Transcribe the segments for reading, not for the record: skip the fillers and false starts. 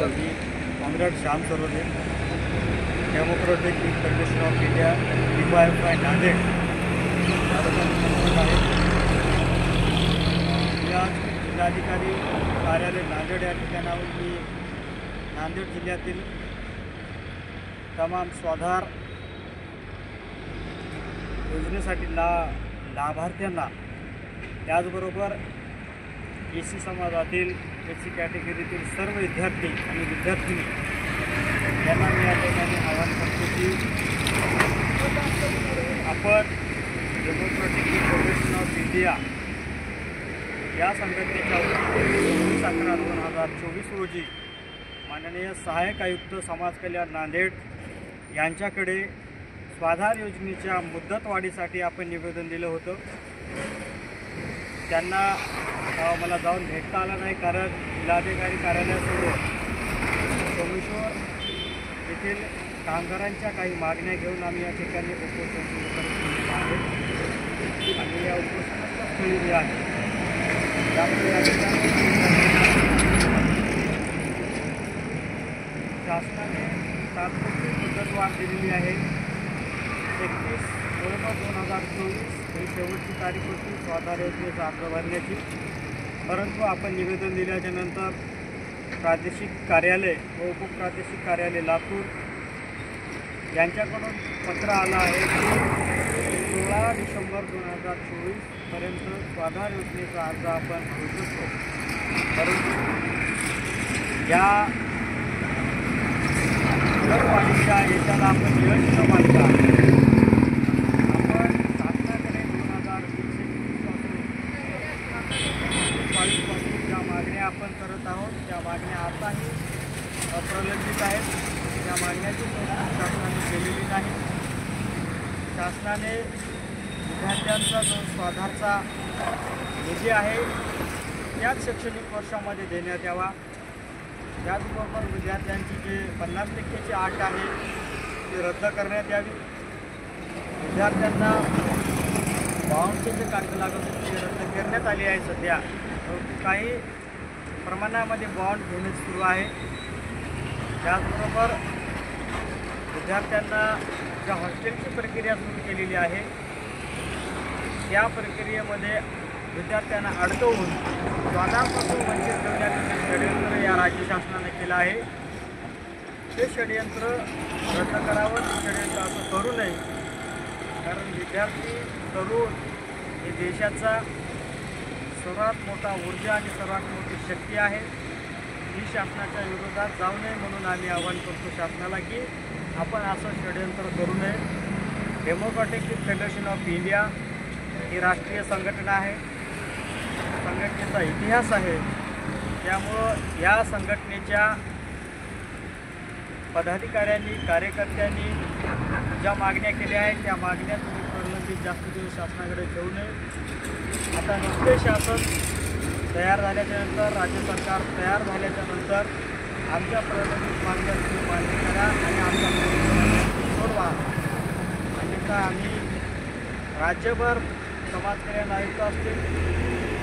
Me comrade Shyam Sarode, democratic federation of India DYFI Nanded आहे. मी आज जिल्हाधिकारी कार्यालय नांदेड या ठिकाणाहून मी नांदेड जिल्ह्यातील तमाम स्वाधार योजनेसाठी लाभार्थ्यांना, त्याचबरोबर SC समाजातील SC कॅटेगरीतील सर्व विद्यार्थी आणि विद्यार्थिनी यांना मी या ठिकाणी आवाहन करतो की आपण डेमोक्रेटिक फेडरेशन ऑफ इंडिया या संघटनेच्या 19/11/2024 रोजी माननीय सहाय्यक आयुक्त समाज कल्याण नांदेड यांच्याकडे स्वाधार योजनेच्या मुदतवाढीसाठी आपण निवेदन दिलं होतं. त्यांना मला जाऊन भेटता आलं नाही, कारण जिल्हाधिकारी कार्यालयासमोर सोमेश्वर येथील कामगारांच्या काही मागण्या घेऊन आम्ही या ठिकाणी उपोषण सुरू करत आहे आणि या उपोषणाच्या स्थळी मी आहे. त्यामुळे या ठिकाणी शासनाने तात्पुरती मुदतवाढ दिलेली आहे. 31/12/2024 ही शेवटची तारीख होती स्वाधार योजनेचा अर्ज भरण्याची. परंतु आपण निवेदन दिल्याच्या नंतर प्रादेशिक कार्यालय व उपप्रादेशिक कार्यालय लातूर यांच्याकडून पत्र आलं आहे की 16 डिसेंबर 2024 पर्यंत स्वाधार योजनेचा अर्ज आपण भरू शकतो. परंतु या मुदतवाढीच्या याच्याला आपण यश न मानता आपण शासनाकडे 2021 पासून ज्या मागण्या आपण करत आहोत त्या मागण्या आताही प्रलंबित आहेत. त्या मागण्याची शासनाने केलेली नाही. शासनाने विद्यार्थ्यांचा जो स्वाधारचा निधी आहे त्याच शैक्षणिक वर्षामध्ये देण्यात यावा. त्याचबरोबर विद्यार्थ्यांची जे 50% अट आहे ती रद्द करण्यात यावी. विद्यार्थ्यांना बॉन्डचे जे कागद लागत होते ते रद्द करण्यात आले आहे सध्या, परंतु काही प्रमाणामध्ये बॉन्ड घेणे सुरू आहे. त्याचबरोबर विद्यार्थ्यांना ज्या हॉस्टेलची प्रक्रिया सुरू केलेली आहे त्या प्रक्रियेमध्ये विद्यार्थ्यांना अडकवून स्वाधारपासून वंचित ठेवण्याचे षडयंत्र या राज्य शासनाने केलं आहे. ते षडयंत्र रद्द करावं. ते षडयंत्र असं करू नये, कारण विद्यार्थी तरुण हे देशाचा सर्वात मोठा ऊर्जा आणि सर्वात मोठी शक्ती आहे. ही शासनाच्या विरोधात जाऊ नये म्हणून आम्ही आवाहन करतो शासनाला की आपण असं षडयंत्र करू नये. डेमोक्रेटिक फेडरेशन ऑफ इंडिया ही राष्ट्रीय संघटना आहे. संघटनेचा इतिहास आहे. त्यामुळं या संघटनेच्या पदाधिकाऱ्यांनी, कार्यकर्त्यांनी ज्या मागण्या केल्या आहेत त्या मागण्या तुम्ही प्रलंबित जास्त दिवस शासनाकडे ठेवू नये. आता नुसते शासन तयार झाल्याच्यानंतर, राज्य सरकार तयार झाल्याच्यानंतर आमच्या प्रलंबित मागण्या तुम्ही मान्य करा आणि आमच्या सोडवा. अन्यथा आम्ही राज्यभर समाज कल्याण आयुक्त असतील,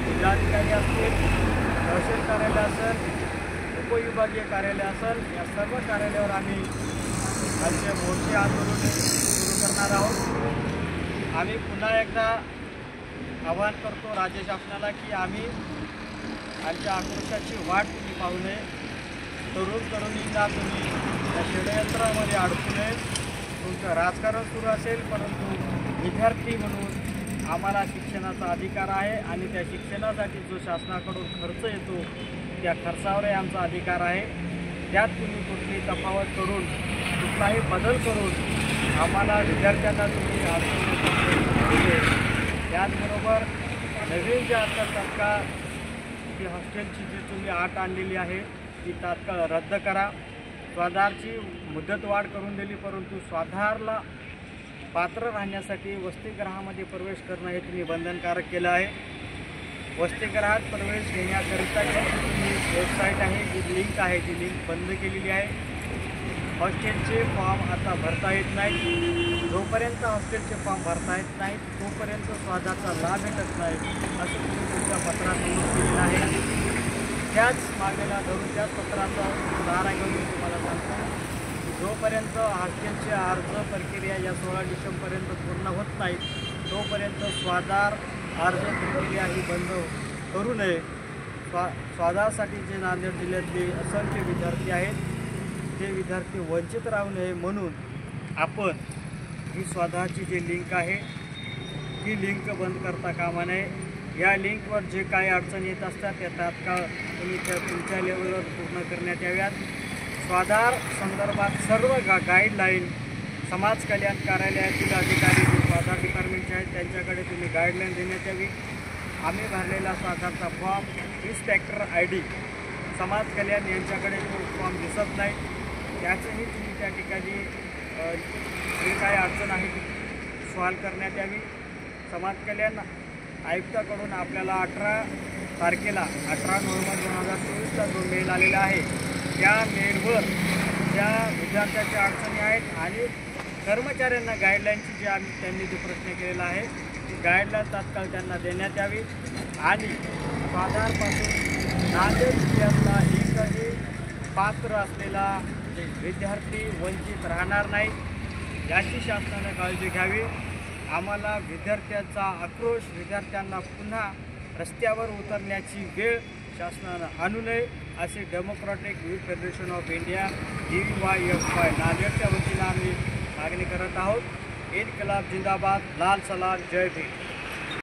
जिल्हाधिकारी असतील, तहसील कार्यालय असेल, उपविभागीय कार्यालय असेल, या सर्व कार्यालयावर आम्ही आमचे मोर्चे आंदोलन सुरू करणार आहोत. आम्ही पुन्हा एकदा आवाहन करतो राज्य शासनाला की आम्ही आमच्या आक्रोशाची वाट तुम्ही पाहू नये. तरुणींना तुम्ही या षडयंत्रामध्ये अडकू नये. तुमचं राजकारण सुरू असेल, परंतु विद्यार्थी म्हणून आम्हाला शिक्षणाचा अधिकार आहे आणि त्या शिक्षणासाठी जो शासनाकडून खर्च येतो त्या खर्चावरही आमचा अधिकार आहे. त्यात तुम्ही कुठली तफावत करून, कुठलाही बदल करून आम्हाला विद्यार्थ्यांना तुम्ही त्याचबरोबर नवीन जे असतात तात्काळ ती हॉस्टेलची जी तुम्ही अट आणलेली आहे ती तात्काळ रद्द करा. स्वाधारची मुदतवाढ करून दिली, परंतु स्वाधारला पात्र राहण्यासाठी वसतिगृहामध्ये प्रवेश करणं हे तुम्ही बंधनकारक केलं आहे. वसतिगृहात प्रवेश घेण्याकरिताची तुम्ही वेबसाईट आहे, जी लिंक आहे, ती लिंक बंद केलेली आहे. हॉस्टेलचे फॉर्म आता भरता येत नाही. जोपर्यंत हॉस्टेलचे फॉर्म भरता येत नाही तोपर्यंत स्वाधारचा लाभ भेटत नाही असं तुम्ही तुमच्या पत्रात नमूद केलेलं आहे. त्याच मागणीला धरून त्याच पत्राचा सहारा घेऊन मी तुम्हाला सांगतो, जोपर्यंत हॉस्टेलची अर्ज प्रक्रिया या 16 डिसेंबरपर्यंत पूर्ण होत नाही तोपर्यंत स्वाधार अर्ज प्रक्रिया ही बंद करू नये. स्वाधारसाठी जे नांदेड जिल्ह्यातले असंख्य विद्यार्थी आहेत ते विद्यार्थी वंचित राहू नये म्हणून आपण ही स्वाधारची जी लिंक आहे ती लिंक बंद करता कामा नये. या लिंकवर जे काही अडचणी येत असतात त्या तात्काळ तुम्ही त्या तुमच्या लेवलवर पूर्ण करण्यात याव्यात. स्वाधार संदर्भात सर्व गाईडलाईन समाज कल्याण कार्यालयातील अधिकारी जे स्वाधार डिपार्टमेंटचे आहेत त्यांच्याकडे तुम्ही गाईडलाईन देण्यात यावी. आम्ही भरलेला स्वाधारचा फॉर्म, इन्स्पेक्टर ID, समाज कल्याण यांच्याकडे तो फॉर्म दिसत नाही. त्याचंही तुम्ही त्या ठिकाणी जे काही अडचण आहे ती सॉल्व करण्यात यावी. समाज कल्याण आयुक्ताकडून आपल्याला 18 तारखेला 18 नोव्हेंबर 2024चा जो मेल आलेला आहे त्या मेलवर ज्या विद्यार्थ्यांच्या अडचणी आहेत आणि कर्मचाऱ्यांना गाईडलाईनची जे त्यांनी जो प्रश्न केलेला आहे ती गाईडलाईन तात्काळ त्यांना देण्यात यावी आणि स्वाधारपासून नांदेड जिल्ह्यातला एकही पात्र असलेला विद्यार्थी वंचित राहणार नाही याची शासनाने काळजी घ्यावी. आम्हाला विद्यार्थ्यांचा आक्रोश, विद्यार्थ्यांना पुन्हा रस्त्यावर उतरण्याची वेळ शासनानं आणू नये असे democratic youth federation of India DYFY नांदेडच्या वतीनं आम्ही मागणी करत आहोत. इन्कलाब जिंदाबाद, लाल सलाम, जय भीम.